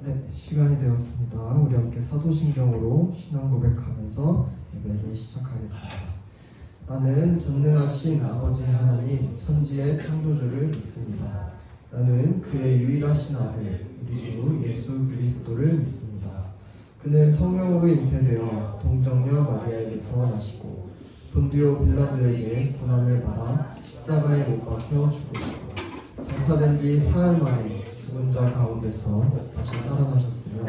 네, 시간이 되었습니다. 우리 함께 사도신경으로 신앙 고백하면서 예배를 시작하겠습니다. 나는 전능하신 아버지 하나님 천지의 창조주를 믿습니다. 나는 그의 유일하신 아들 우리 주 예수 그리스도를 믿습니다. 그는 성령으로 잉태되어 동정녀 마리아에게서 나시고 본디오 빌라도에게 고난을 받아 십자가에 못 박혀 죽으시고 장사된 지 사흘 만에 죽은 자 가운데서 다시 살아나셨으며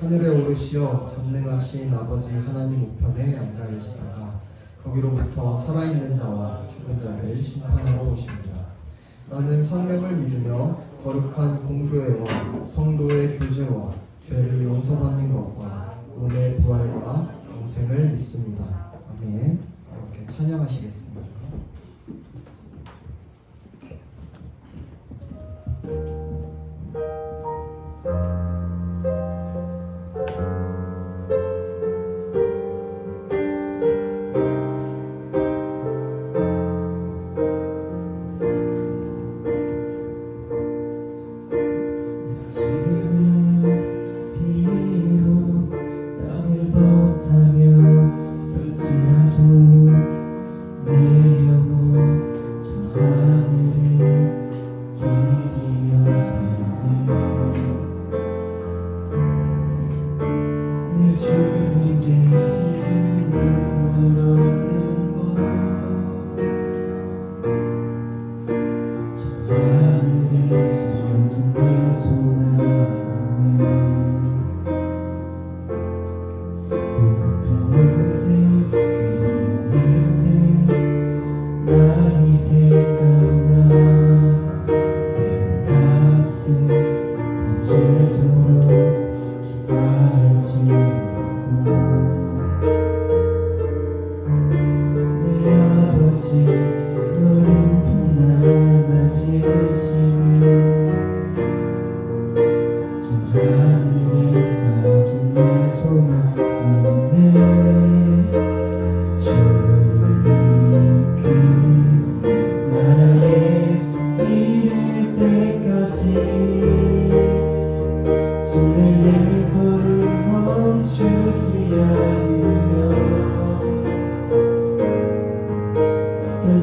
하늘에 오르시어 전능하신 아버지 하나님 우편에 앉아 계시다가 거기로부터 살아있는 자와 죽은 자를 심판하러 오십니다. 나는 성령을 믿으며 거룩한 공교회와 성도의 교제와 죄를 용서받는 것과 몸의 부활과 영생을 믿습니다. 아멘. 이렇게 찬양하시겠습니다.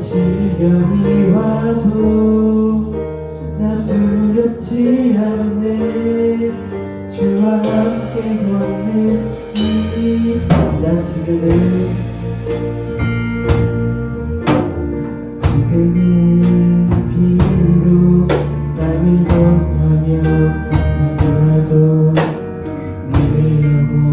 시련이 와도 나 두렵지 않네. 주와 함께 걷는 나 지금은 비록 많이 못하며 살지라도 내 영혼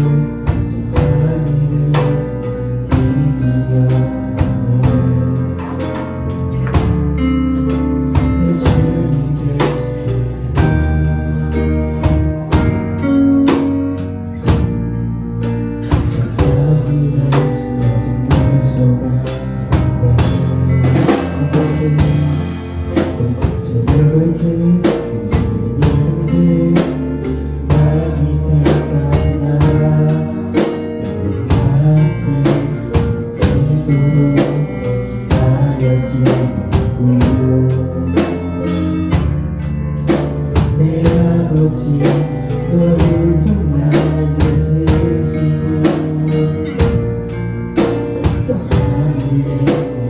저 하늘을 디디며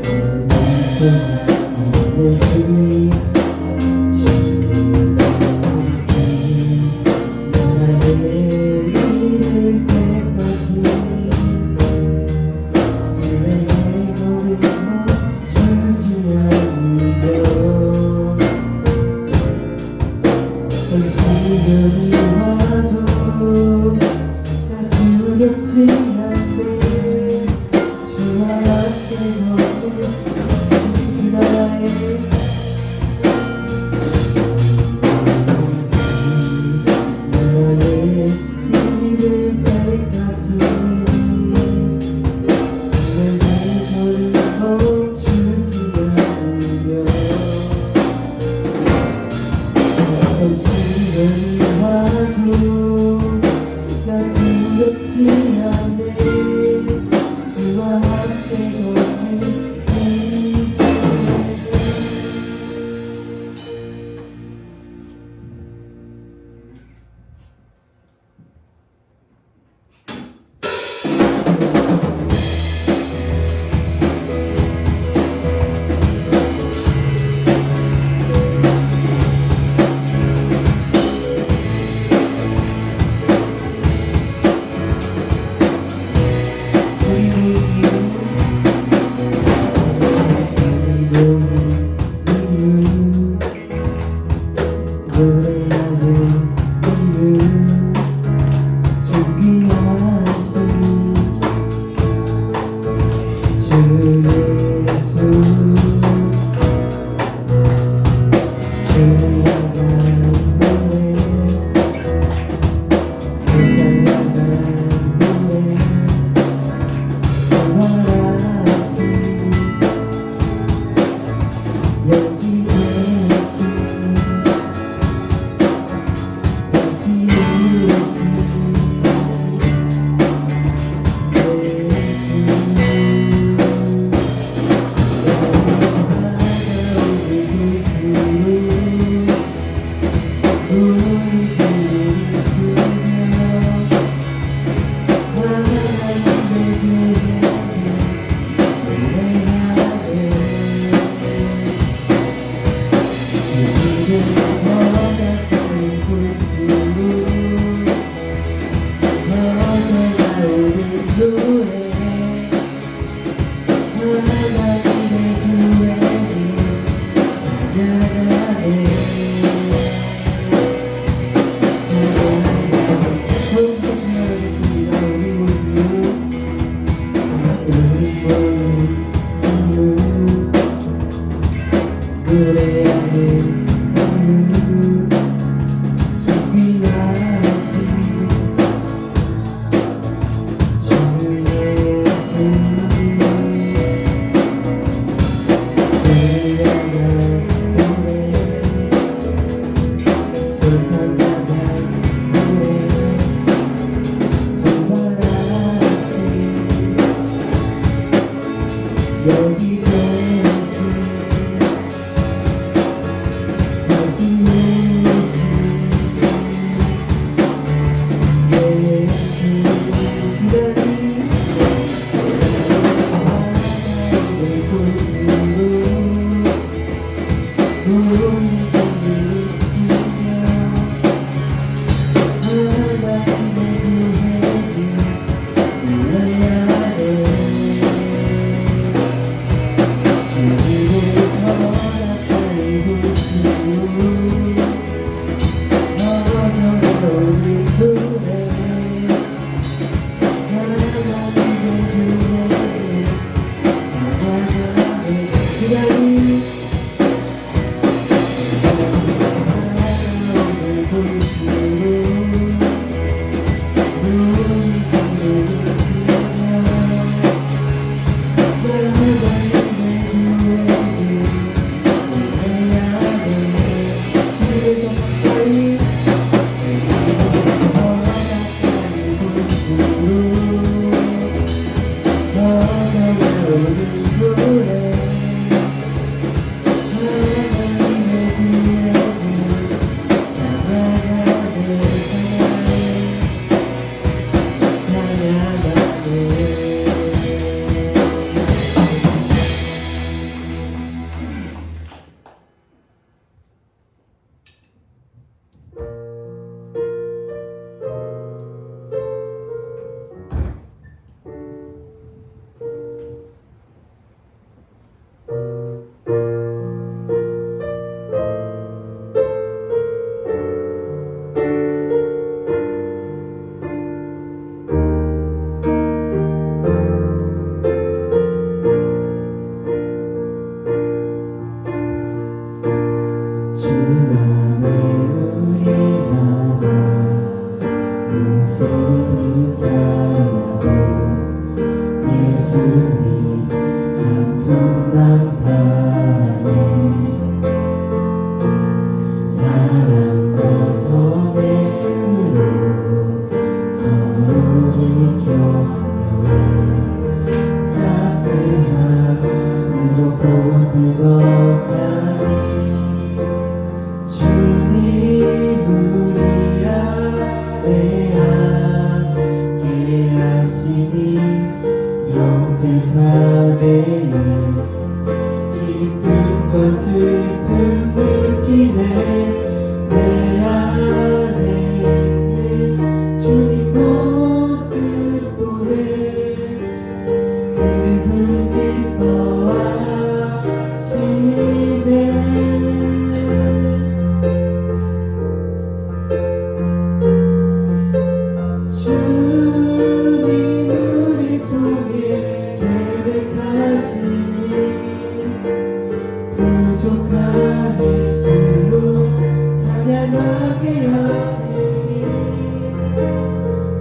찬양하게 하시니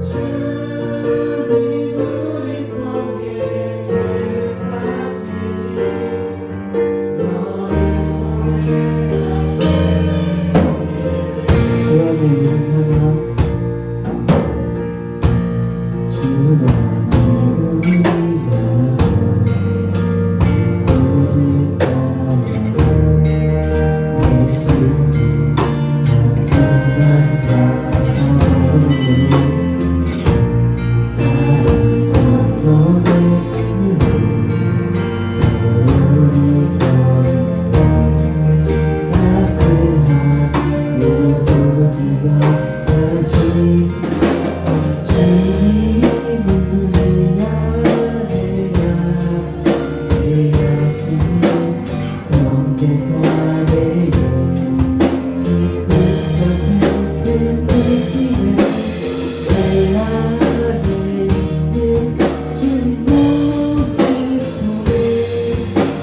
주님 우리 통해 계획하시니 너를 통해 주 안에 하나 주 안에 우리가 소리 따라도 예수님 한 분만과 서로 사랑과 손을 서로를 겨누어 따스한 모두가 주님 우리 안에 함께 하시니 형제자 안에요 기쁨과 슬픔을 느끼는 내 안에 있는 주님 모습 보내 기쁨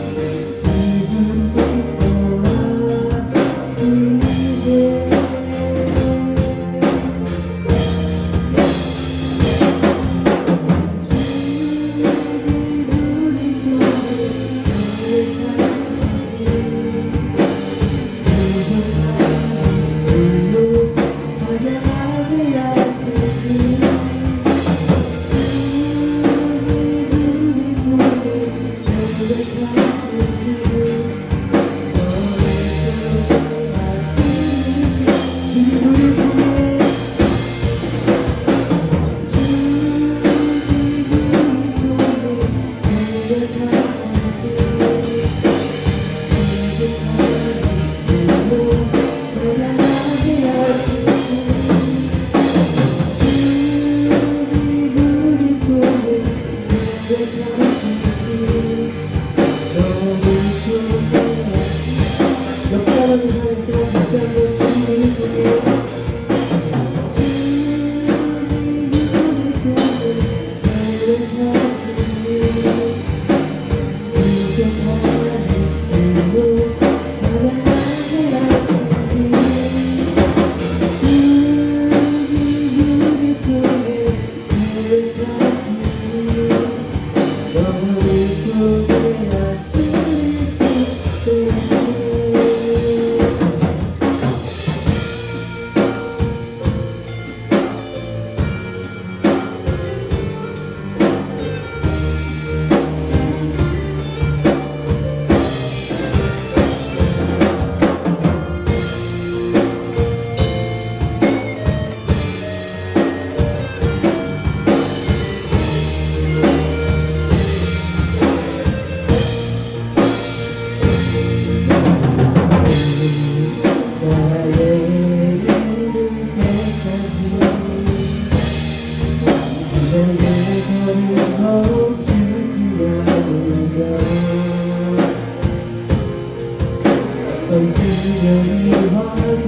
시련이 와도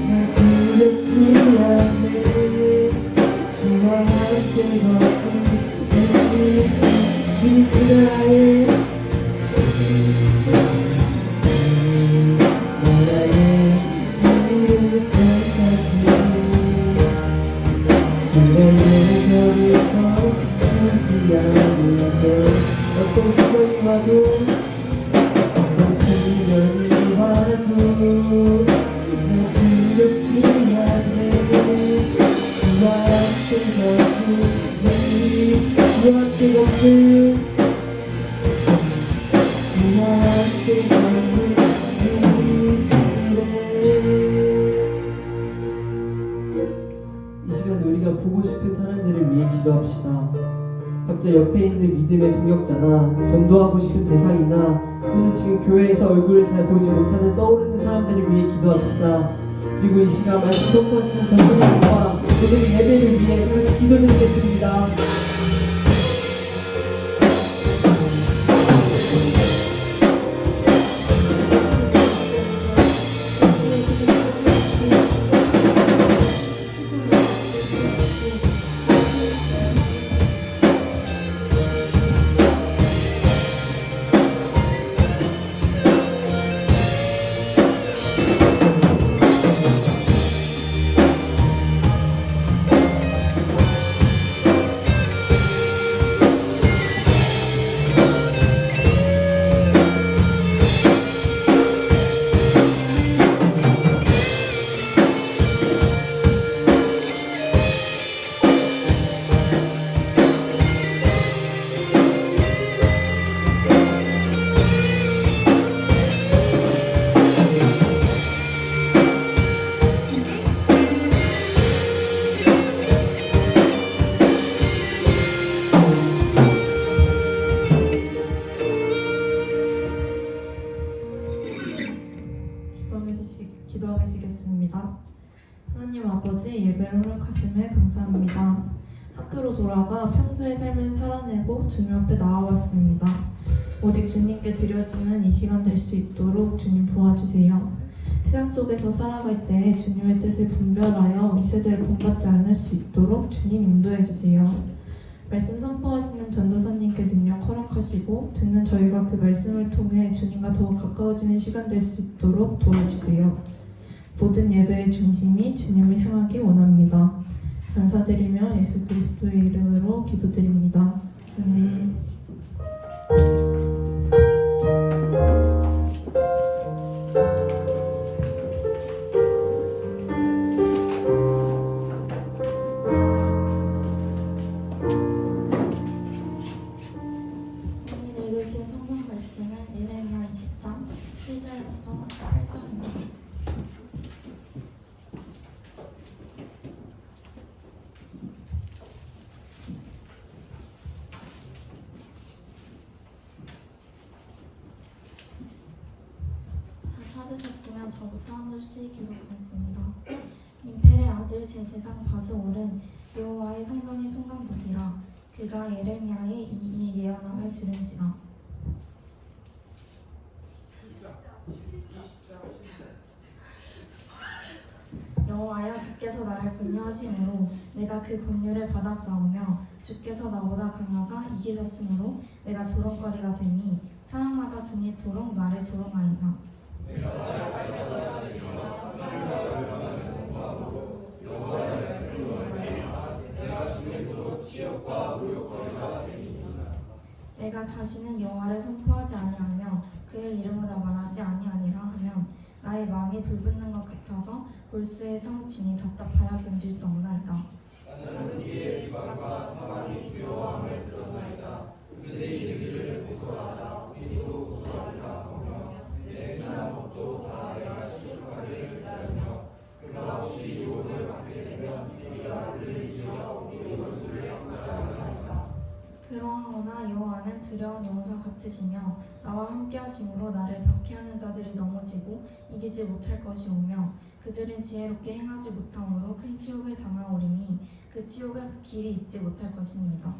날 두렵지 않네 주와 함께 걷는 주님의 나라의 이름을 택하지 시련의 별을 멈추지 않으며 어떤 시련이 와도 시련이 와도 나 두렵지 않네 주와 함께 걷는 주와 함께 걷는 주와 함께 걷는 이 시간 우리가 보고 싶은 사람들을 위해 기도합시다. 각자 옆에 있는 믿음의 동역자나 전도하고 싶은 대상이나 또는 지금 교회에서 얼굴을 잘 보지 못하는 떠오르는 사람들을 위해 기도합시다. 그리고 이 시간 말씀 선포하시는 전도사님과 저들의 예배를 위해 같이 기도드리겠습니다. 하나님 아버지 예배를 허락하심에 감사합니다. 학교로 돌아가 평소의 삶을 살아내고 주님 앞에 나와왔습니다. 오직 주님께 드려지는 이 시간 될 수 있도록 주님 도와주세요. 세상 속에서 살아갈 때 주님의 뜻을 분별하여 이 세대를 본받지 않을 수 있도록 주님 인도해 주세요. 말씀 선포하시는 전도사님께 능력 허락하시고 듣는 저희가 그 말씀을 통해 주님과 더욱 가까워지는 시간 될 수 있도록 도와주세요. 모든 예배의 중심이 주님을 향하기 원합니다. 감사드리며 예수 그리스도의 이름으로 기도드립니다. 아멘. 오늘 읽으신 성경 말씀은 예레미야 20장 7절부터 18절입니다. 다 찾으셨으면 저부터 한 절씩 기록하겠습니다. 임펠의 아들 제 제상 바스올은 여호와의 성전이 송감독이라. 그가 예레미야의 이 일 예언함을 들은지라. 여호와여, 주께서 나를 권유하심으로 내가 그 권유를 받았사오며 주께서 나보다 강하사 이기셨으므로 내가 조롱거리가 되니 사람마다 종일토록 나를 조롱하이다. 내가 다시는 여호와를 선포하지 아니하며 그의 이름으로 말하지 아니하니라 하면 나의 마음이 불붙는 것 같아서 골수의 성친이 답답하여 견딜 수 없나이다. 그러하거나 여호와는 두려운 용사 같으시며 나와 함께하심으로 나를 박해하는 자들이 넘어지고 이기지 못할 것이오며 그들은 지혜롭게 행하지 못함으로 큰 치욕을 당하오리니 그 치욕의 길이 잊지 못할 것입니다.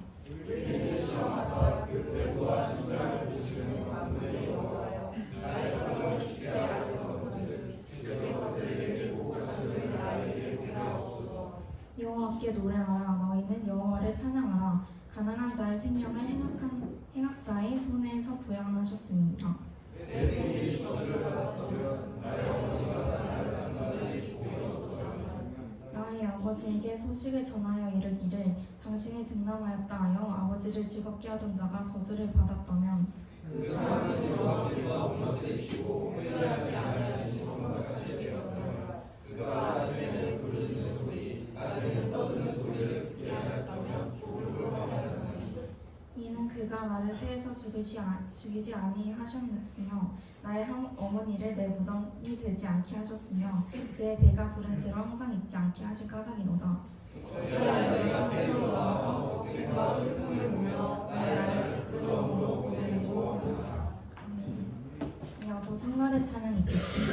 여호와께 노래하라. 너희는 여호와를 찬양하라. 가난한 자의 생명을 행악자의 손에서 구원하셨습니다. 나의 아버지에게 소식을 전하여 이르기를 당신이 등남하였다 하여 아버지를 즐겁게 하던 자가 저주를 받았다면 이는 그가 나를 태에서 죽이지 아니하셨으며 나의 어머니를 내 무덤이 되지 않게 하셨으며 그의 배가 부른 채로 항상 잊지 않게 하실 까닭이로다. 어찌하여 내가 태에서 나와서 억진과 슬픔을 보며 나를 부끄러움으로 보내려고 하노라. 아멘. 이어서 성날의 찬양 읽겠습니다.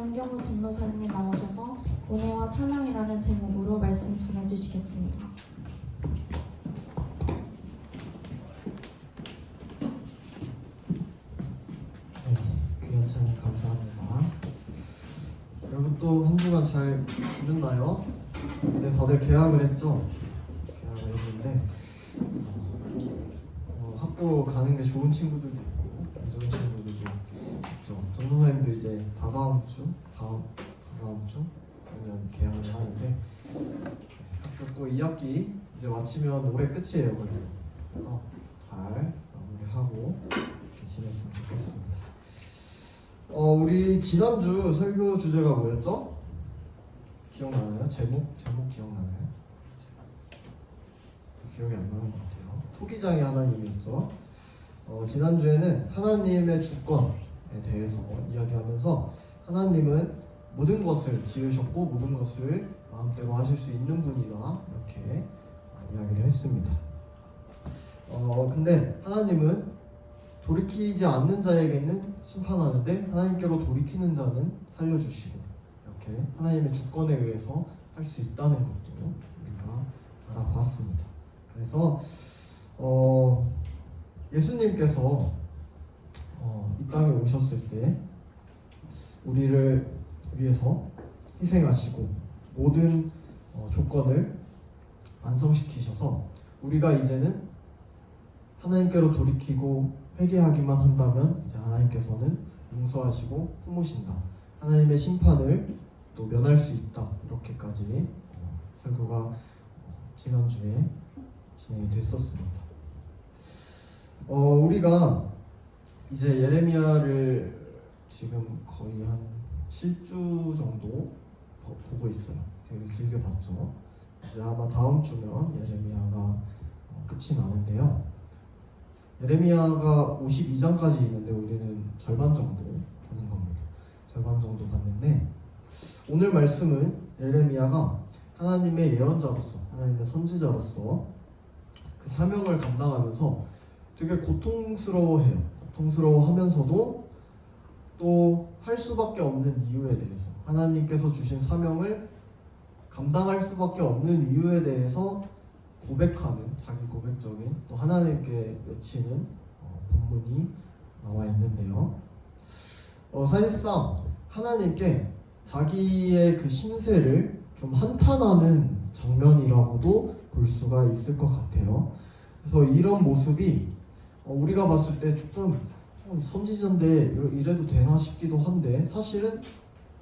이런 경우 전도사님이 나오셔서 고뇌와 사명이라는 제목으로 말씀 전해주시겠습니다. 네, 귀한 찬양 감사합니다. 여러분 또 한 주간 잘 지냈나요? 네, 다들 개학을 했죠? 개학을 했는데 학교 가는 게 좋은 친구들도 있고 안 좋은 친구들도 있죠. 전도사님도 이제 다다음 주 그러면 개학을 하는데 학교 또 2학기 이제 마치면 올해 끝이에요 벌써. 그래서 잘 마무리하고 이렇게 지냈으면 좋겠습니다. 우리 지난주 설교 주제가 뭐였죠? 기억나나요? 제목 기억나나요? 기억이 안 나는 것 같아요. 토기장의 하나님이었죠. 지난주에는 하나님의 주권에 대해서 이야기하면서 하나님은 모든 것을 지으셨고 모든 것을 마음대로 하실 수 있는 분이다 이렇게 이야기를 했습니다. 근데 하나님은 돌이키지 않는 자에게는 심판하는데 하나님께로 돌이키는 자는 살려주시고 이렇게 하나님의 주권에 의해서 할 수 있다는 것도 우리가 알아봤습니다. 그래서 예수님께서 이 땅에 오셨을 때 우리를 위해서 희생하시고 모든 조건을 완성시키셔서 우리가 이제는 하나님께로 돌이키고 회개하기만 한다면 이제 하나님께서는 용서하시고 품으신다. 하나님의 심판을 또 면할 수 있다. 이렇게까지 설교가 지난주에 진행이 됐었습니다. 우리가 이제 예레미야를 지금 거의 한 7주 정도 보고 있어요. 되게 길게 봤죠. 이제 아마 다음 주면 예레미야가 끝이 나는데요. 예레미야가 52장까지 있는데 우리는 절반 정도 보는 겁니다. 절반 정도 봤는데 오늘 말씀은 예레미야가 하나님의 예언자로서 하나님의 선지자로서 그 사명을 감당하면서 되게 고통스러워해요. 고통스러워하면서도 또 할 수밖에 없는 이유에 대해서 하나님께서 주신 사명을 감당할 수밖에 없는 이유에 대해서 고백하는 자기 고백적인 또 하나님께 외치는 본문이 나와 있는데요. 사실상 하나님께 자기의 그 신세를 좀 한탄하는 장면이라고도 볼 수가 있을 것 같아요. 그래서 이런 모습이 우리가 봤을 때 조금 선지자인데 이래도 되나 싶기도 한데 사실은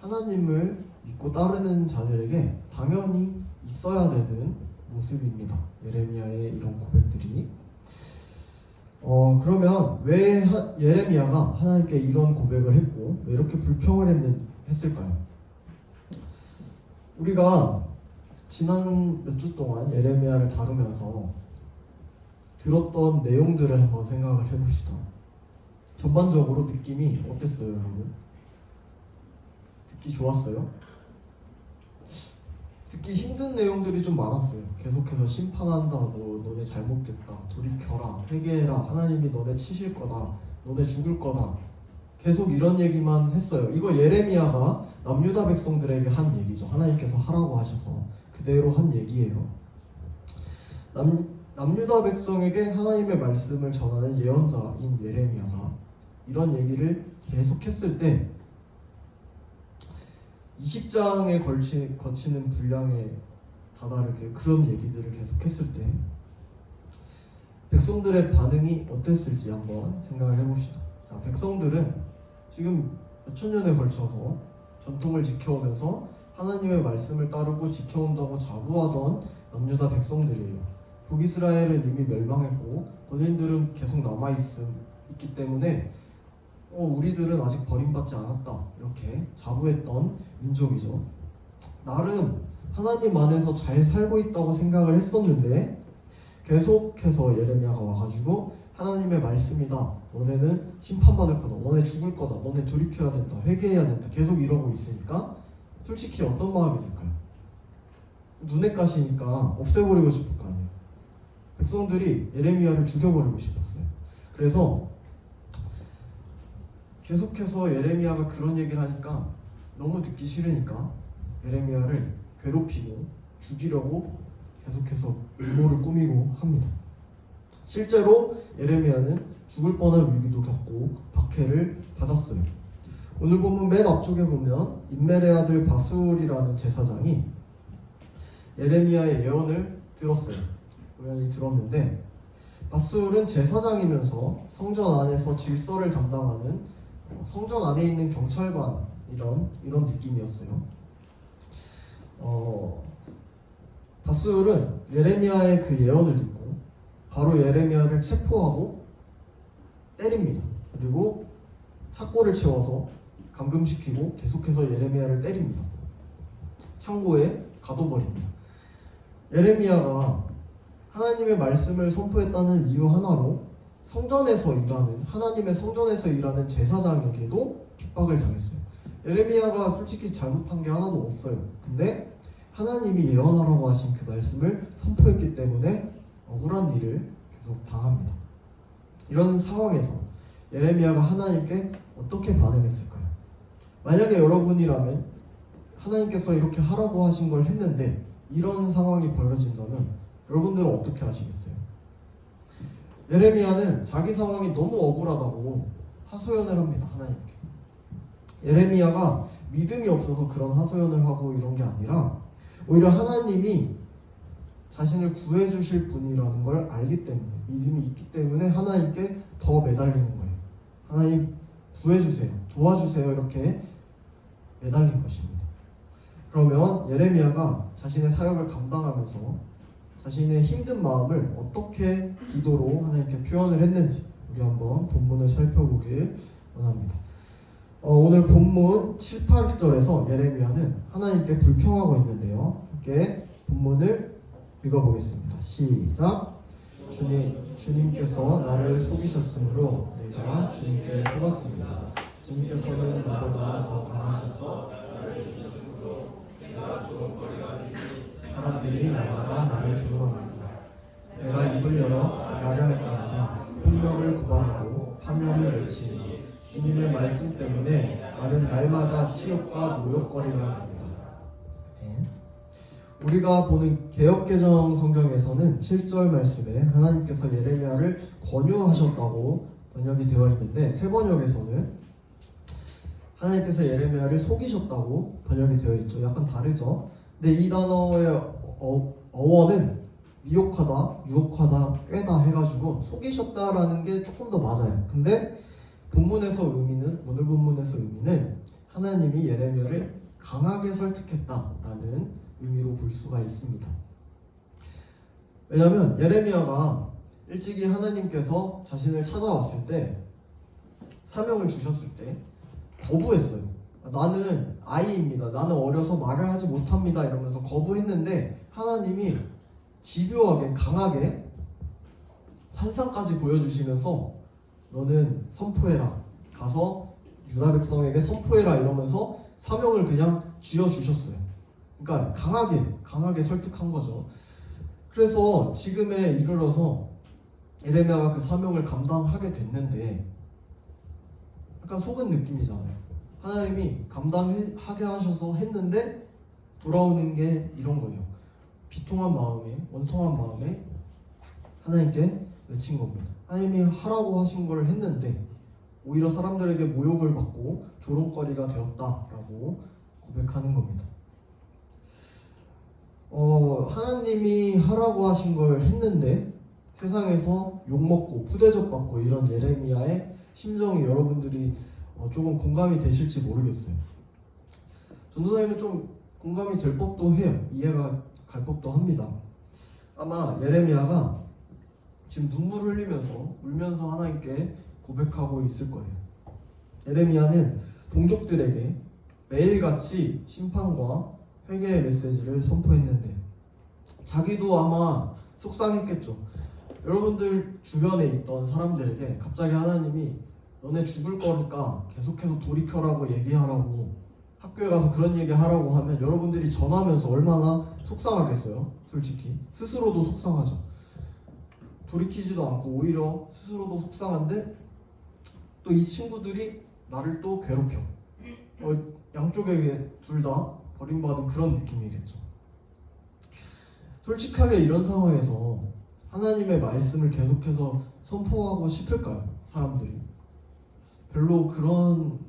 하나님을 믿고 따르는 자들에게 당연히 있어야 되는 모습입니다. 예레미야의 이런 고백들이. 그러면 왜 예레미야가 하나님께 이런 고백을 했고 왜 이렇게 불평을 했을까요? 우리가 지난 몇 주 동안 예레미야를 다루면서 들었던 내용들을 한번 생각을 해봅시다. 전반적으로 느낌이 어땠어요, 여러분? 듣기 좋았어요? 듣기 힘든 내용들이 좀 많았어요. 계속해서 심판한다, 너네 잘못됐다, 돌이켜라, 회개해라, 하나님이 너네 치실 거다, 너네 죽을 거다. 계속 이런 얘기만 했어요. 이거 예레미야가 남유다 백성들에게 한 얘기죠. 하나님께서 하라고 하셔서 그대로 한 얘기예요. 남유다 백성에게 하나님의 말씀을 전하는 예언자인 예레미야가 이런 얘기를 계속했을 때 20장에 거치는 분량에 다다르게 그런 얘기들을 계속했을 때 백성들의 반응이 어땠을지 한번 생각을 해봅시다. 자, 백성들은 지금 몇천 년에 걸쳐서 전통을 지켜오면서 하나님의 말씀을 따르고 지켜온다고 자부하던 남유다 백성들이에요. 북이스라엘은 이미 멸망했고 본인들은 계속 남아있기 때문에 우리들은 아직 버림받지 않았다 이렇게 자부했던 민족이죠. 나름 하나님 안에서 잘 살고 있다고 생각을 했었는데 계속해서 예레미야가 와가지고 하나님의 말씀이다, 너네는 심판받을 거다, 너네 죽을 거다, 너네 돌이켜야 된다, 회개해야 된다, 계속 이러고 있으니까 솔직히 어떤 마음이 들까요? 눈에 가시니까 없애버리고 싶을 거 아니에요. 백성들이 예레미야를 죽여버리고 싶었어요. 그래서 계속해서 예레미야가 그런 얘기를 하니까 너무 듣기 싫으니까 예레미야를 괴롭히고 죽이려고 계속해서 음모를 꾸미고 합니다. 실제로 예레미야는 죽을 뻔한 위기도 겪고 박해를 받았어요. 오늘 본문 맨 앞쪽에 보면 임멜의 아들 바술이라는 제사장이 예레미야의 예언을 들었어요. 우연히 들었는데 바술은 제사장이면서 성전 안에서 질서를 담당하는 성전 안에 있는 경찰관 이런 느낌이었어요. 바술은 예레미야의 그 예언을 듣고 바로 예레미야를 체포하고 때립니다. 그리고 착고를 채워서 감금시키고 계속해서 예레미야를 때립니다. 창고에 가둬버립니다. 예레미야가 하나님의 말씀을 선포했다는 이유 하나로 성전에서 일하는 하나님의 성전에서 일하는 제사장에게도 핍박을 당했어요. 예레미야가 솔직히 잘못한 게 하나도 없어요. 근데 하나님이 예언하라고 하신 그 말씀을 선포했기 때문에 억울한 일을 계속 당합니다. 이런 상황에서 예레미야가 하나님께 어떻게 반응했을까요? 만약에 여러분이라면 하나님께서 이렇게 하라고 하신 걸 했는데 이런 상황이 벌어진다면 여러분들은 어떻게 하시겠어요? 예레미야는 자기 상황이 너무 억울하다고 하소연을 합니다. 하나님께. 예레미야가 믿음이 없어서 그런 하소연을 하고 이런 게 아니라 오히려 하나님이 자신을 구해주실 분이라는 걸 알기 때문에 믿음이 있기 때문에 하나님께 더 매달리는 거예요. 하나님 구해주세요, 도와주세요 이렇게 매달린 것입니다. 그러면 예레미야가 자신의 사역을 감당하면서 자신의 힘든 마음을 어떻게 기도로 하나님께 표현을 했는지 우리 한번 본문을 살펴보길 원합니다. 오늘 본문 7, 8절에서 예레미야는 하나님께 불평하고 있는데요. 함께 본문을 읽어보겠습니다. 시작. 주님께서 나를 속이셨으므로 내가 주님께 속았습니다. 주님께서는 나보다 더 강하셔서 나를 지키셨으므로 내가 조롱거리가 되니 사람들이 날마다 나를 조롱합니다. 내가 입을 열어 말을 할 때마다 폭력을 고발하고 파멸을 외치니 주님의 말씀 때문에 나는 날마다 치욕과 모욕거리가 됩니다. 우리가 보는 개역개정 성경에서는 7절 말씀에 하나님께서 예레미야를 권유하셨다고 번역이 되어 있는데 새 번역에서는 하나님께서 예레미야를 속이셨다고 번역이 되어 있죠. 약간 다르죠. 근데 이 단어의 어원은 미혹하다, 유혹하다, 꿰다 해가지고 속이셨다라는 게 조금 더 맞아요. 근데 본문에서 의미는 오늘 본문에서 의미는 하나님이 예레미야를 강하게 설득했다라는 의미로 볼 수가 있습니다. 왜냐하면 예레미야가 일찍이 하나님께서 자신을 찾아왔을 때 사명을 주셨을 때 거부했어요. 나는 아이입니다. 나는 어려서 말을 하지 못합니다. 이러면서 거부했는데 하나님이 집요하게 강하게 환상까지 보여주시면서 너는 선포해라. 가서 유다 백성에게 선포해라 이러면서 사명을 그냥 쥐어주셨어요. 그러니까 강하게 설득한 거죠. 그래서 지금에 이르러서 예레미야가 그 사명을 감당하게 됐는데 약간 속은 느낌이잖아요. 하나님이 감당하게 하셔서 했는데 돌아오는 게 이런 거예요. 비통한 마음에, 원통한 마음에 하나님께 외친 겁니다. 하나님이 하라고 하신 걸 했는데 오히려 사람들에게 모욕을 받고 조롱거리가 되었다라고 고백하는 겁니다. 하나님이 하라고 하신 걸 했는데 세상에서 욕먹고 푸대접받고 이런 예레미야의 심정이 여러분들이 조금 공감이 되실지 모르겠어요. 전도사님은 좀 공감이 될 법도 해요. 이해가 갈 법도 합니다. 아마 예레미야가 지금 눈물 흘리면서 울면서 하나님께 고백하고 있을 거예요. 예레미야는 동족들에게 매일같이 심판과 회개의 메시지를 선포했는데 자기도 아마 속상했겠죠. 여러분들 주변에 있던 사람들에게 갑자기 하나님이 너네 죽을 거니까 계속해서 돌이켜라고 얘기하라고 학교에 가서 그런 얘기 하라고 하면 여러분들이 전하면서 얼마나 속상하겠어요. 솔직히 스스로도 속상하죠. 돌이키지도 않고 오히려 스스로도 속상한데 또 이 친구들이 나를 또 괴롭혀. 양쪽에게 둘 다 버림받은 그런 느낌이겠죠. 솔직하게 이런 상황에서 하나님의 말씀을 계속해서 선포하고 싶을까요? 사람들이 별로 그런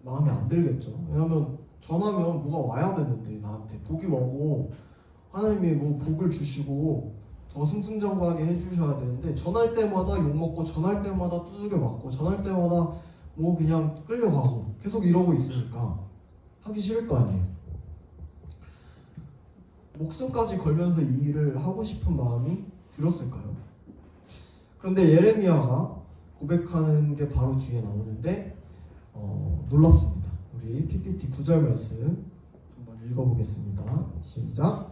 마음이 안 들겠죠. 왜냐하면 전하면 뭐가 와야 되는데, 나한테 복이 오고 하나님이 뭐 복을 주시고 더 승승장구하게 해주셔야 되는데, 전할 때마다 욕먹고 전할 때마다 두들겨 맞고 전할 때마다 뭐 그냥 끌려가고 계속 이러고 있으니까 하기 싫을 거 아니에요. 목숨까지 걸면서 이 일을 하고 싶은 마음이 들었을까요? 그런데 예레미야가 고백하는 게 바로 뒤에 나오는데 놀랍습니다. 우리 PPT 9절 말씀 한번 읽어보겠습니다. 시작.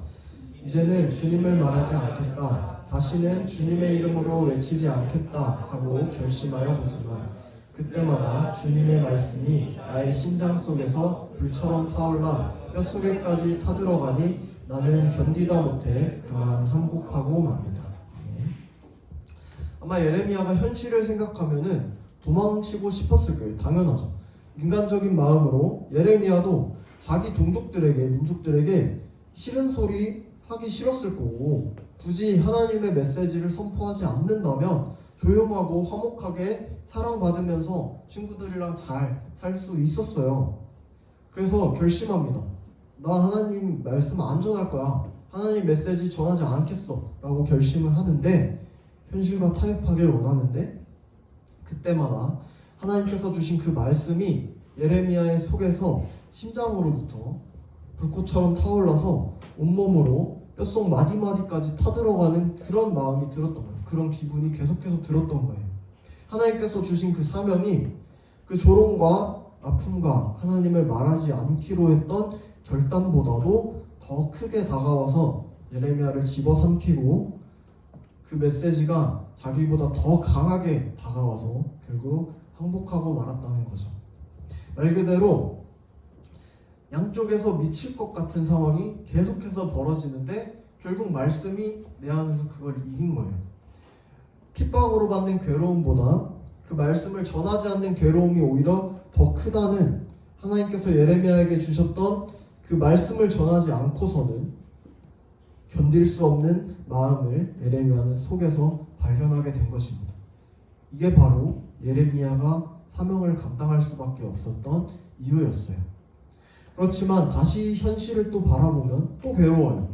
이제는 주님을 말하지 않겠다, 다시는 주님의 이름으로 외치지 않겠다 하고 결심하여 보지만 그때마다 주님의 말씀이 나의 심장 속에서 불처럼 타올라 뼛속에까지 타들어가니 나는 견디다 못해 그만 항복하고 맙니다. 아마 예레미야가 현실을 생각하면은 도망치고 싶었을 거예요. 당연하죠. 인간적인 마음으로 예레미야도 자기 동족들에게, 민족들에게 싫은 소리 하기 싫었을 거고, 굳이 하나님의 메시지를 선포하지 않는다면 조용하고 화목하게 사랑받으면서 친구들이랑 잘 살 수 있었어요. 그래서 결심합니다. 나 하나님 말씀 안 전할 거야, 하나님 메시지 전하지 않겠어 라고 결심을 하는데, 현실과 타협하길 원하는데, 그때마다 하나님께서 주신 그 말씀이 예레미야의 속에서 심장으로부터 불꽃처럼 타올라서 온몸으로 뼛속 마디마디까지 타들어가는 그런 마음이 들었던 거예요. 그런 기분이 계속해서 들었던 거예요. 하나님께서 주신 그 사명이 그 조롱과 아픔과 하나님을 말하지 않기로 했던 결단보다도 더 크게 다가와서 예레미야를 집어삼키고, 그 메시지가 자기보다 더 강하게 다가와서 결국 항복하고 말았다는 거죠. 말 그대로 양쪽에서 미칠 것 같은 상황이 계속해서 벌어지는데 결국 말씀이 내 안에서 그걸 이긴 거예요. 핍박으로 받는 괴로움보다 그 말씀을 전하지 않는 괴로움이 오히려 더 크다는 하나님께서 예레미야에게 주셨던 그 말씀을 전하지 않고서는 견딜 수 없는 마음을 예레미야는 속에서 발견하게 된 것입니다. 이게 바로 예레미야가 사명을 감당할 수밖에 없었던 이유였어요. 그렇지만 다시 현실을 또 바라보면 또 괴로워요.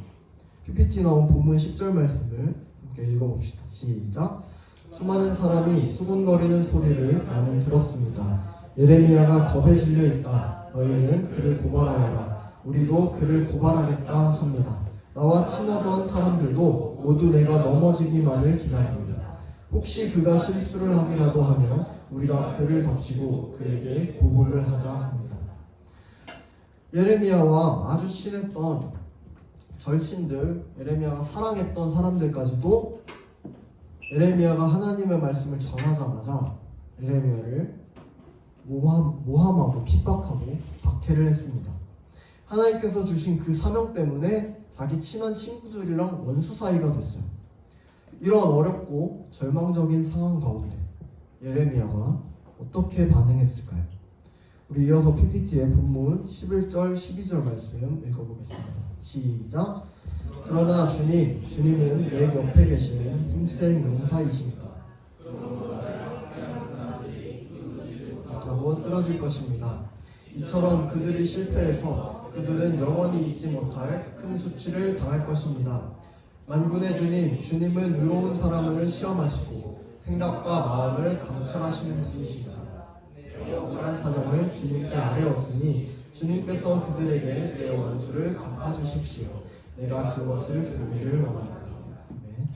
PPT 나온 본문 10절 말씀을 함께 읽어봅시다. 시작. 수많은 사람이 수군거리는 소리를 나는 들었습니다. 예레미야가 겁에 질려 있다. 너희는 그를 고발하여라. 우리도 그를 고발하겠다 합니다. 나와 친하던 사람들도 모두 내가 넘어지기만을 기다립니다. 혹시 그가 실수를 하기라도 하면 우리가 그를 덮치고 그에게 보복을 하자 합니다. 예레미야와 아주 친했던 절친들, 예레미야가 사랑했던 사람들까지도 예레미야가 하나님의 말씀을 전하자마자 예레미야를 모함하고 핍박하고 박해를 했습니다. 하나님께서 주신 그 사명 때문에 자기 친한 친구들이랑 원수 사이가 됐어요. 이런 어렵고 절망적인 상황 가운데 예레미야가 어떻게 반응했을까요? 우리 이어서 PPT의 본문 11절 12절 말씀 읽어보겠습니다. 시작. 그러나 주님은 내 옆에 계시는 힘센 용사이십니다. 라고 쓰러질 것입니다. 이처럼 그들이 실패해서 그들은 영원히 잊지 못할 큰 수치를 당할 것입니다. 만군의 주님은 의로운 사람을 시험하시고 생각과 마음을 감찰하시는 분이십니다. 억울한 사정을 주님께 아뢰었으니 주님께서 그들에게 내 원수를 갚아주십시오. 내가 그것을 보기를 원합니다. 네.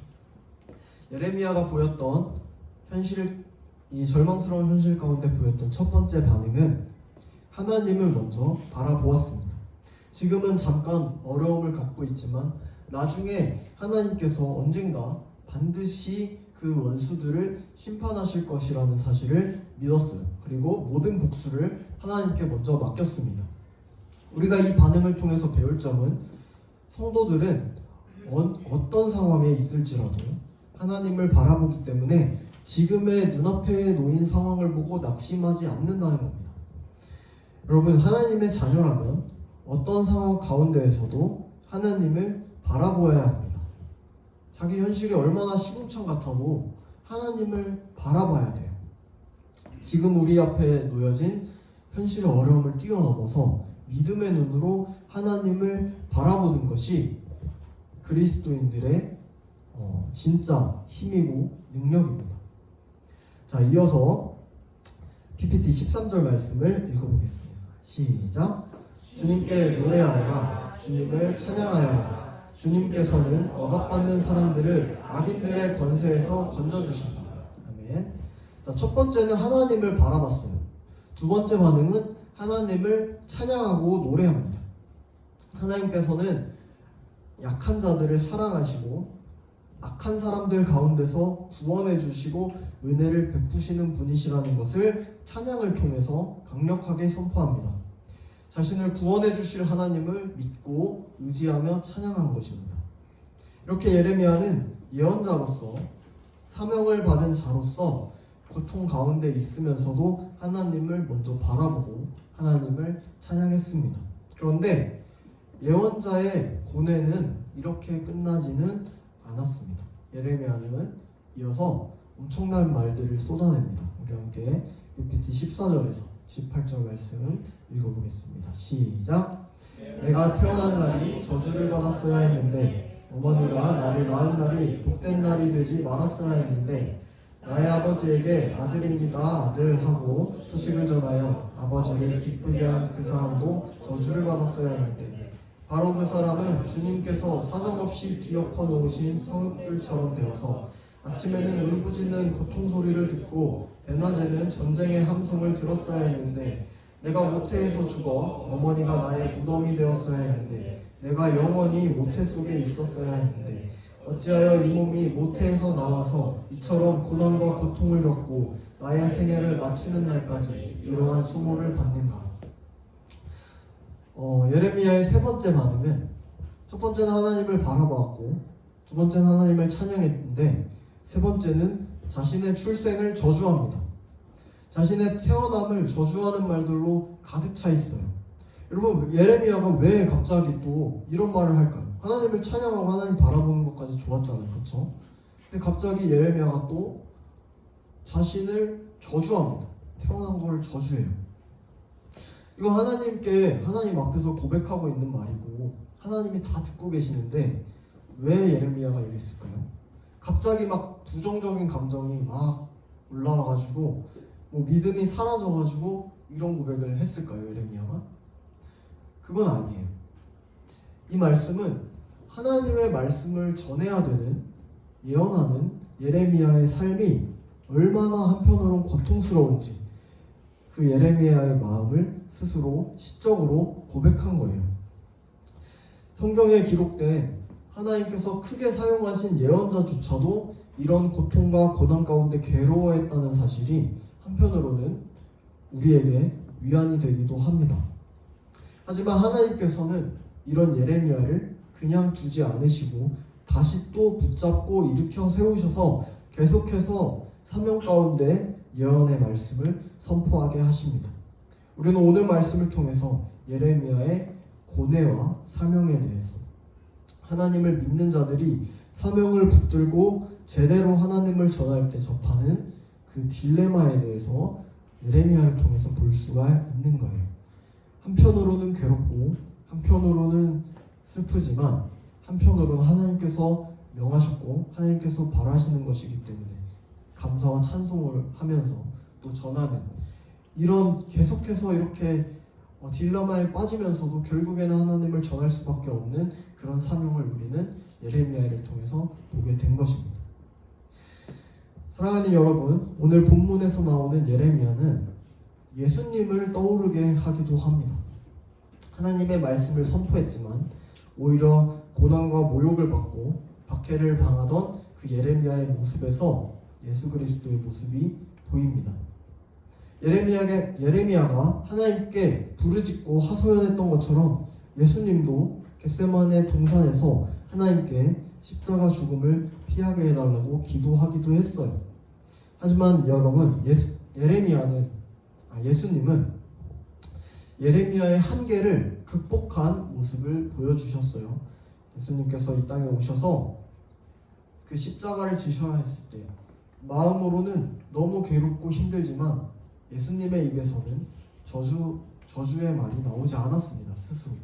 예레미야가 보였던 현실, 이 절망스러운 현실 가운데 보였던 첫 번째 반응은 하나님을 먼저 바라보았습니다. 지금은 잠깐 어려움을 겪고 있지만 나중에 하나님께서 언젠가 반드시 그 원수들을 심판하실 것이라는 사실을 믿었어요. 그리고 모든 복수를 하나님께 먼저 맡겼습니다. 우리가 이 반응을 통해서 배울 점은 성도들은 어떤 상황에 있을지라도 하나님을 바라보기 때문에 지금의 눈앞에 놓인 상황을 보고 낙심하지 않는다는 겁니다. 여러분, 하나님의 자녀라면 어떤 상황 가운데에서도 하나님을 바라보아야 합니다. 자기 현실이 얼마나 시궁창 같아도 하나님을 바라봐야 돼요. 지금 우리 앞에 놓여진 현실의 어려움을 뛰어넘어서 믿음의 눈으로 하나님을 바라보는 것이 그리스도인들의 진짜 힘이고 능력입니다. 자, 이어서 PPT 13절 말씀을 읽어보겠습니다. 시작. 주님께 노래하여라. 주님을 찬양하여라. 주님께서는 억압받는 사람들을 악인들의 권세에서 건져주신다. 아멘. 자, 첫 번째는 하나님을 바라봤어요. 두 번째 반응은 하나님을 찬양하고 노래합니다. 하나님께서는 약한 자들을 사랑하시고 악한 사람들 가운데서 구원해 주시고 은혜를 베푸시는 분이시라는 것을 찬양을 통해서 강력하게 선포합니다. 자신을 구원해 주실 하나님을 믿고 의지하며 찬양한 것입니다. 이렇게 예레미야는 예언자로서 사명을 받은 자로서 고통 가운데 있으면서도 하나님을 먼저 바라보고 하나님을 찬양했습니다. 그런데 예언자의 고뇌는 이렇게 끝나지는 않았습니다. 예레미야는 이어서 엄청난 말들을 쏟아냅니다. 우리 함께 PPT 14절에서 18절 말씀 읽어보겠습니다. 시작. 내가 태어난 날이 저주를 받았어야 했는데 어머니가 나를 낳은 날이 복된 날이 되지 말았어야 했는데 나의 아버지에게 아들입니다 아들 하고 소식을 전하여 아버지를 기쁘게 한 그 사람도 저주를 받았어야 했는데 바로 그 사람은 주님께서 사정없이 뒤엎어 놓으신 성읍들처럼 되어서 아침에는 울부짖는 고통 소리를 듣고 대낮에는 전쟁의 함성을 들었어야 했는데 내가 모태에서 죽어 어머니가 나의 무덤이 되었어야 했는데 내가 영원히 모태 속에 있었어야 했는데 어찌하여 이 몸이 모태에서 나와서 이처럼 고난과 고통을 겪고 나의 생애를 마치는 날까지 이러한 수모를 받는가. 예레미야의 세 번째 반응은 첫 번째는 하나님을 바라보았고 두 번째는 하나님을 찬양했는데 세 번째는 자신의 출생을 저주합니다. 자신의 태어남을 저주하는 말들로 가득 차 있어요. 여러분, 예레미야가 왜 갑자기 또 이런 말을 할까요? 하나님을 찬양하고 하나님 바라보는 것까지 좋았잖아요, 그렇죠? 근데 갑자기 예레미야가 또 자신을 저주합니다. 태어난 걸 저주해요. 이거 하나님 앞에서 고백하고 있는 말이고 하나님이 다 듣고 계시는데 왜 예레미야가 이랬을까요? 갑자기 막 부정적인 감정이 막 올라와가지고 믿음이 사라져가지고 이런 고백을 했을까요, 예레미야가? 그건 아니에요. 이 말씀은 하나님의 말씀을 전해야 되는 예언하는 예레미야의 삶이 얼마나 한편으로는 고통스러운지 그 예레미야의 마음을 스스로 시적으로 고백한 거예요. 성경에 기록된 하나님께서 크게 사용하신 예언자조차도 이런 고통과 고난 가운데 괴로워했다는 사실이 한편으로는 우리에게 위안이 되기도 합니다. 하지만 하나님께서는 이런 예레미야를 그냥 두지 않으시고 다시 또 붙잡고 일으켜 세우셔서 계속해서 사명 가운데 예언의 말씀을 선포하게 하십니다. 우리는 오늘 말씀을 통해서 예레미야의 고뇌와 사명에 대해서 하나님을 믿는 자들이 사명을 붙들고 제대로 하나님을 전할 때 접하는 그 딜레마에 대해서 예레미야를 통해서 볼 수가 있는 거예요. 한편으로는 괴롭고 한편으로는 슬프지만 한편으로는 하나님께서 명하셨고 하나님께서 바라시는 것이기 때문에 감사와 찬송을 하면서 또 전하는 이런 계속해서 이렇게 딜레마에 빠지면서도 결국에는 하나님을 전할 수밖에 없는 그런 사명을 우리는 예레미야를 통해서 보게 된 것입니다. 사랑하는 여러분, 오늘 본문에서 나오는 예레미야는 예수님을 떠오르게 하기도 합니다. 하나님의 말씀을 선포했지만 오히려 고난과 모욕을 받고 박해를 당하던 그 예레미야의 모습에서 예수 그리스도의 모습이 보입니다. 예레미야가 하나님께 부르짖고 하소연했던 것처럼 예수님도 겟세마네 동산에서 하나님께 십자가 죽음을 피하게 해달라고 기도하기도 했어요. 하지만 여러분, 예수님은 예레미야의 한계를 극복한 모습을 보여주셨어요. 예수님께서 이 땅에 오셔서 그 십자가를 지셔야 했을 때 마음으로는 너무 괴롭고 힘들지만 예수님의 입에서는 저주의 말이 나오지 않았습니다. 스스로.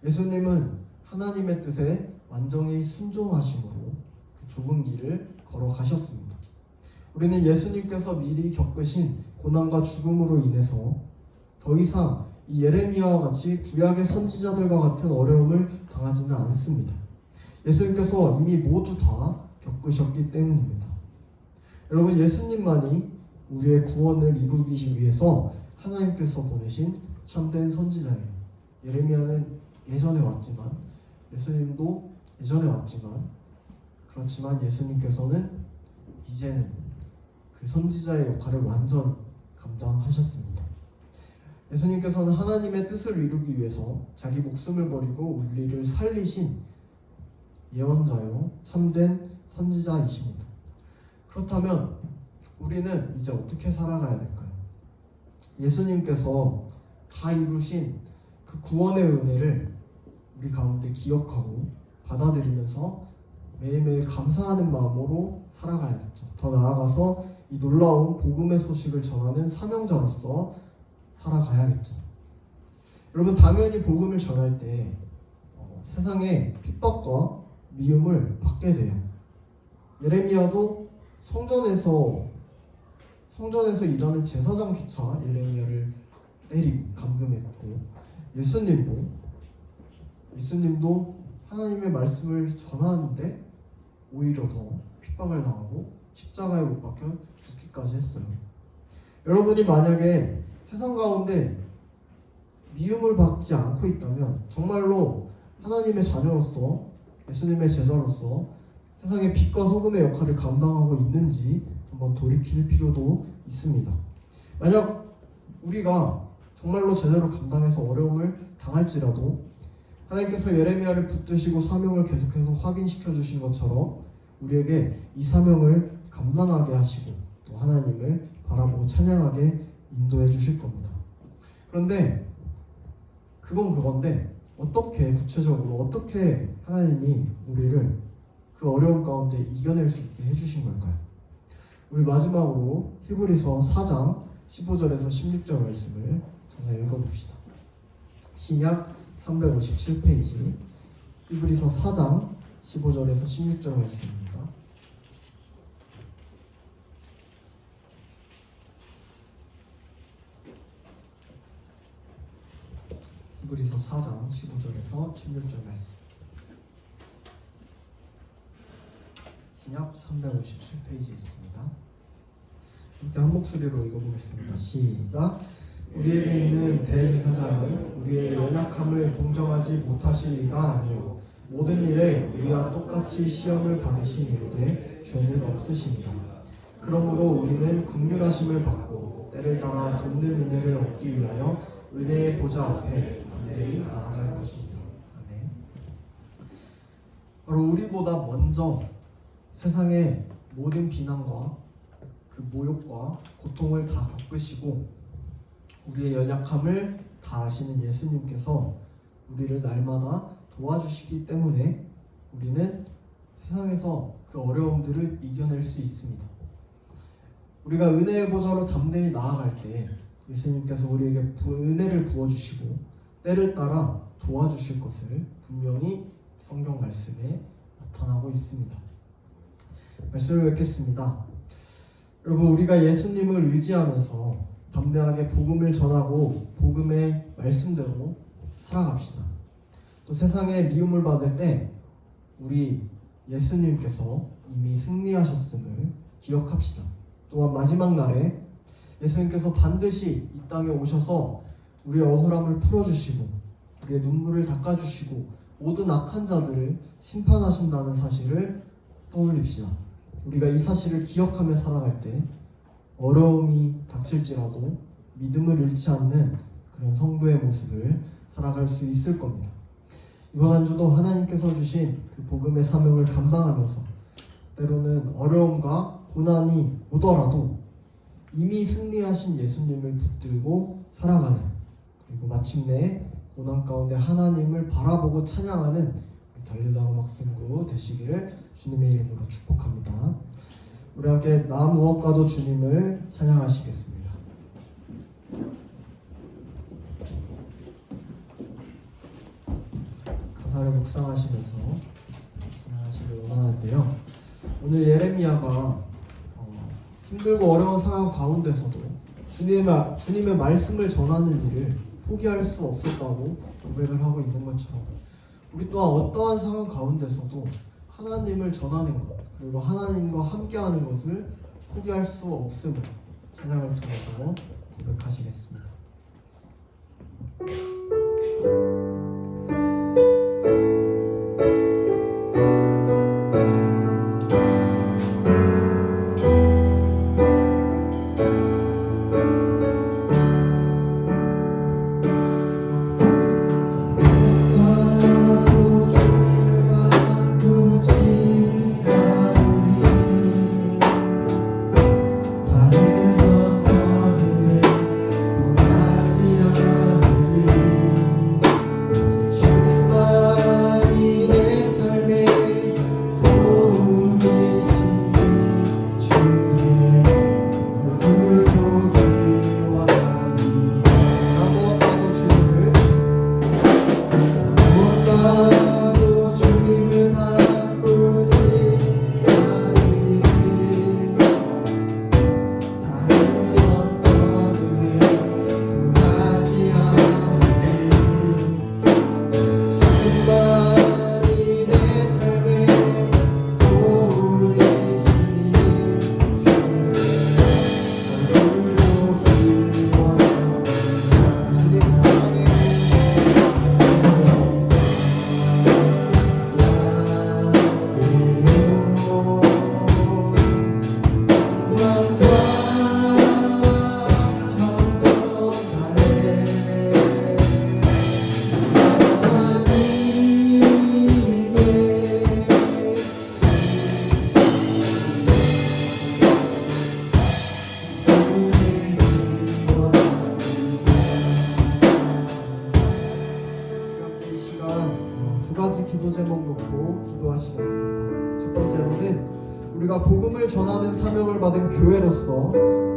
예수님은 하나님의 뜻에 완전히 순종하심으로 그 좁은 길을 걸어가셨습니다. 우리는 예수님께서 미리 겪으신 고난과 죽음으로 인해서 더 이상 이 예레미야와 같이 구약의 선지자들과 같은 어려움을 당하지는 않습니다. 예수님께서 이미 모두 다 겪으셨기 때문입니다. 여러분, 예수님만이 우리의 구원을 이루기 위해서 하나님께서 보내신 참된 선지자예요. 예레미야는 예전에 왔지만, 예수님도 예전에 왔지만, 그렇지만 예수님께서는 이제는 그 선지자의 역할을 완전히 감당하셨습니다. 예수님께서는 하나님의 뜻을 이루기 위해서 자기 목숨을 버리고 우리를 살리신 예언자요 참된 선지자이십니다. 그렇다면 우리는 이제 어떻게 살아가야 될까요? 예수님께서 다 이루신 그 구원의 은혜를 우리 가운데 기억하고 받아들이면서 매일매일 감사하는 마음으로 살아가야겠죠. 더 나아가서 이 놀라운 복음의 소식을 전하는 사명자로서 살아가야겠죠. 여러분, 당연히 복음을 전할 때 세상에 핍박과 미움을 받게 돼요. 예레미야도 성전에서 일하는 제사장조차 예레미야를 때리고 감금했고, 예수님도 하나님의 말씀을 전하는데 오히려 더 핍박을 당하고 십자가에 못 박혀 죽기까지 했어요. 여러분이 만약에 세상 가운데 미움을 받지 않고 있다면 정말로 하나님의 자녀로서, 예수님의 제자로서 세상의 빛과 소금의 역할을 감당하고 있는지 한번 돌이킬 필요도 있습니다. 만약 우리가 정말로 제대로 감당해서 어려움을 당할지라도 하나님께서 예레미야를 붙드시고 사명을 계속해서 확인시켜 주신 것처럼 우리에게 이 사명을 감당하게 하시고 또 하나님을 바라보고 찬양하게 인도해 주실 겁니다. 그런데 그건데 구체적으로 어떻게 하나님이 우리를 그 어려움 가운데 이겨낼 수 있게 해주신 걸까요? 우리 마지막으로 히브리서 4장 15절에서 16절 말씀을 전해 읽어봅시다. 신약 357페이지 히브리서 4장 15절에서 16절 말씀입니다. 히브리서 4장 15절에서 16절 말씀. 신약 357페이지에 있습니다. 이제 한 목소리로 읽어보겠습니다. 시작. 우리에게 있는 대제사장은 우리의 연약함을 동정하지 못하실 리가 아니요 모든 일에 우리와 똑같이 시험을 받으시니로되 죄는 없으십니다. 그러므로 우리는 긍휼하심을 받고 때를 따라 돕는 은혜를 얻기 위하여 은혜의 보좌 앞에 담대히 나아갈 것입니다. 아멘. 바로 우리보다 먼저 세상의 모든 비난과 그 모욕과 고통을 다 겪으시고 우리의 연약함을 다 아시는 예수님께서 우리를 날마다 도와주시기 때문에 우리는 세상에서 그 어려움들을 이겨낼 수 있습니다. 우리가 은혜의 보좌로 담대히 나아갈 때 예수님께서 우리에게 은혜를 부어주시고 때를 따라 도와주실 것을 분명히 성경 말씀에 나타나고 있습니다. 말씀을 뵙겠습니다. 여러분, 우리가 예수님을 의지하면서 담대하게 복음을 전하고 복음의 말씀대로 살아갑시다. 또 세상에 미움을 받을 때 우리 예수님께서 이미 승리하셨음을 기억합시다. 또한 마지막 날에 예수님께서 반드시 이 땅에 오셔서 우리의 억울함을 풀어주시고 우리의 눈물을 닦아주시고 모든 악한 자들을 심판하신다는 사실을 떠올립시다. 우리가 이 사실을 기억하며 살아갈 때 어려움이 닥칠지라도 믿음을 잃지 않는 그런 성도의 모습을 살아갈 수 있을 겁니다. 이번 한 주도 하나님께서 주신 그 복음의 사명을 감당하면서 때로는 어려움과 고난이 오더라도 이미 승리하신 예수님을 붙들고 살아가는 마침내 고난 가운데 하나님을 바라보고 찬양하는 달리다 음악생구 되시기를 주님의 이름으로 축복합니다. 우리 함께 나 무엇과도 주님을 찬양하시겠습니다. 가사를 묵상하시면서 찬양하시길 원하는데요. 오늘 예레미야가 힘들고 어려운 상황 가운데서도 주님의 말씀을 전하는 일을 포기할 수 없었다고 고백을 하고 있는 것처럼 우리 또한 어떠한 상황 가운데서도 하나님을 전하는 것 그리고 하나님과 함께하는 것을 포기할 수 없음을 찬양을 통해서 고백하시겠습니다. 기도 제목 놓고 기도하시겠습니다. 첫 번째로는 우리가 복음을 전하는 사명을 받은 교회로서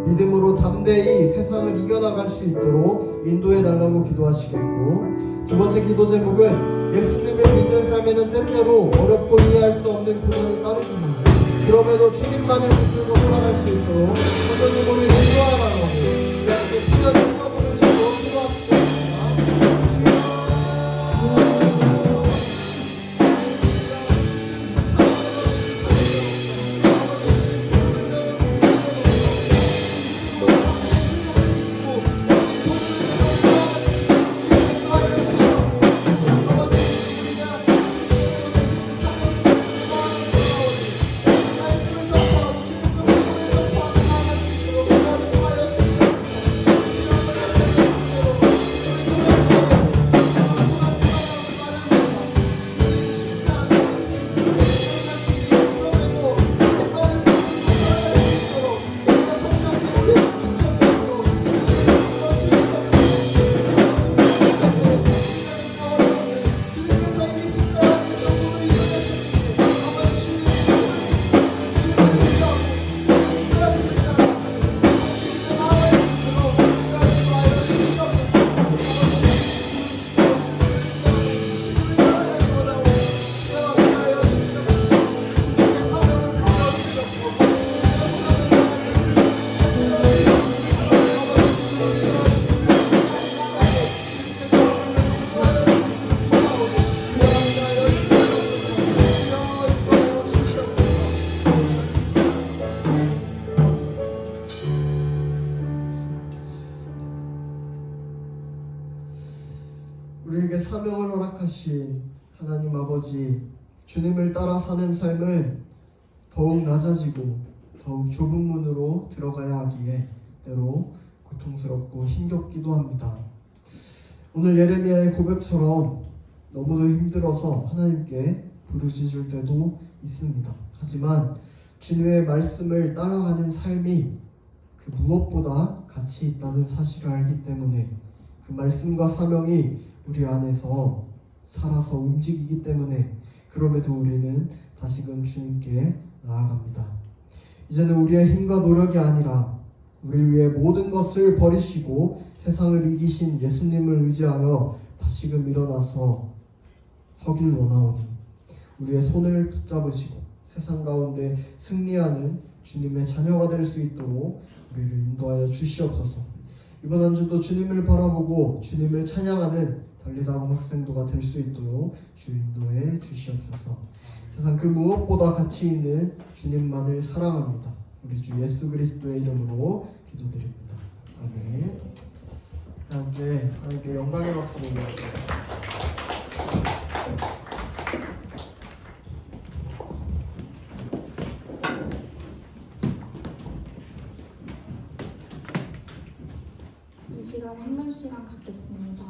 믿음으로 담대히 세상을 이겨나갈 수 있도록 인도해 달라고 기도하시겠고, 두 번째 기도 제목은 예수님을 믿는 삶에는 때때로 어렵고 이해할 수 없는 고난이 따르지만 그럼에도 주님만을 붙들고 살아갈 수 있도록 하나님 오늘 인도하라고 우리한테 필요한 사고를 주고 기도하시겠습니다. 우리에게 사명을 허락하신 하나님 아버지, 주님을 따라 사는 삶은 더욱 낮아지고 더욱 좁은 문으로 들어가야 하기에 때로 고통스럽고 힘겹기도 합니다. 오늘 예레미야의 고백처럼 너무도 힘들어서 하나님께 부르짖을 때도 있습니다. 하지만 주님의 말씀을 따라가는 삶이 그 무엇보다 가치 있다는 사실을 알기 때문에 그 말씀과 사명이 우리 안에서 살아서 움직이기 때문에 그럼에도 우리는 다시금 주님께 나아갑니다. 이제는 우리의 힘과 노력이 아니라 우리를 위해 모든 것을 버리시고 세상을 이기신 예수님을 의지하여 다시금 일어나서 서길 원하오니 우리의 손을 붙잡으시고 세상 가운데 승리하는 주님의 자녀가 될 수 있도록 우리를 인도하여 주시옵소서. 이번 한 주도 주님을 바라보고 주님을 찬양하는 달리다음 학생도가 될 수 있도록 주 인도해 주시옵소서. 세상 그 무엇보다 가치 있는 주님만을 사랑합니다. 우리 주 예수 그리스도의 이름으로 기도드립니다. 아멘. 함께 영광의 박수 보내드립니다. 이 시간 헌금 시간 갖겠습니다.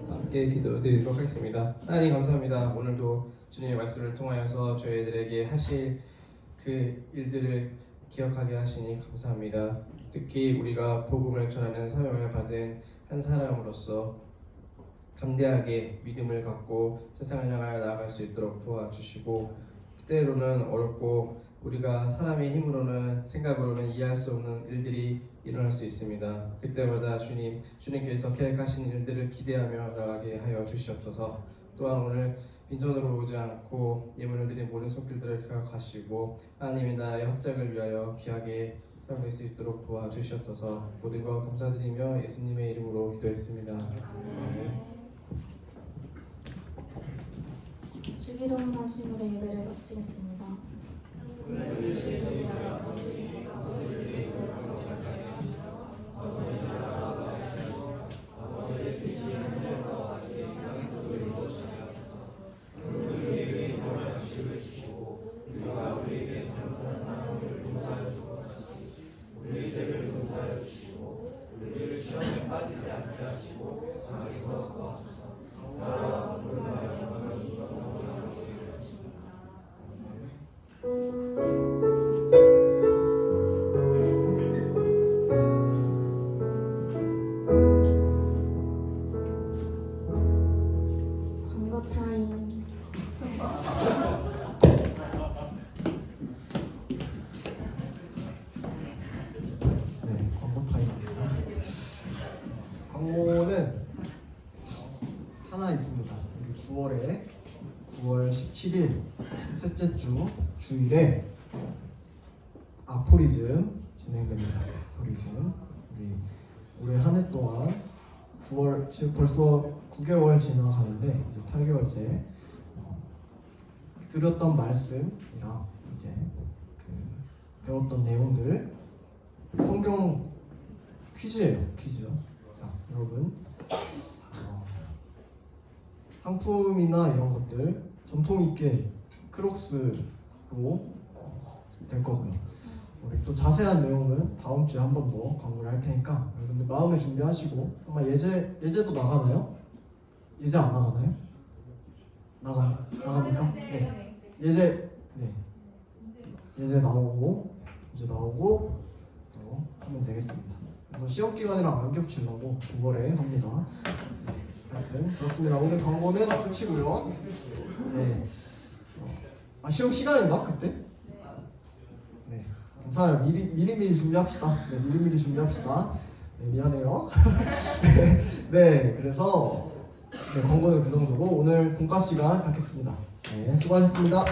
함께 기도드리도록 하겠습니다. 하나님 감사합니다. 오늘도 주님의 말씀을 통하여서 저희들에게 하실 그 일들을 기억하게 하시니 감사합니다. 특히 우리가 복음을 전하는 사명을 받은 한 사람으로서 담대하게 믿음을 갖고 세상을 향하여 나아갈 수 있도록 도와주시고, 때로는 어렵고 우리가 사람의 힘으로는 생각으로는 이해할 수 없는 일들이 일어날 수 있습니다. 그때마다 주님께서 계획하신 일들을 기대하며 나가게 하여 주시옵소서. 또한 오늘 빈손으로 오지 않고 예물을 드린 모든 손길들을 기억하시고 하나님의 나라의 확장을 위하여 귀하게 살아갈 수 있도록 도와주시옵소서. 모든 것 감사드리며 예수님의 이름으로 기도했습니다. 아멘. 주기도문 하심으로 예배를 마치겠습니다. 광고 타임. 네, 광고 타임입니다. 광고는 하나 있습니다. 우리 9월 17일 셋째 주 주일에 아포리즘 진행됩니다. 아포리즘 우리 올해 한 해 동안 9월 지금 벌써 9개월 지나가는데 이제 8개월째 들었던 말씀이랑 이제 그 배웠던 내용들 성경 퀴즈예요. 퀴즈. 자, 여러분 상품이나 이런 것들 전통 있게 크록스로 될 거고요. 우리 또 자세한 내용은 다음 주에 한 번 더 광고를 할 테니까 여러분들 마음을 준비하시고 아마 예제도 나가나요? 예제 안 나가나요? 나갑니까? 네. 예제 네. 이제 나오고 또 하면 되겠습니다. 그래서 시험 기간이랑 안 겹치려고 9월에 합니다. 네. 하여튼 그렇습니다. 오늘 광고는 끝이고요. 네. 시험 시간인가 그때? 네. 괜찮아요. 미리미리 준비합시다. 네, 미리미리 준비합시다. 네, 미안해요. 네, 그래서 광고는 그 정도고 오늘 본과 시간 갖겠습니다. 네, 수고하셨습니다.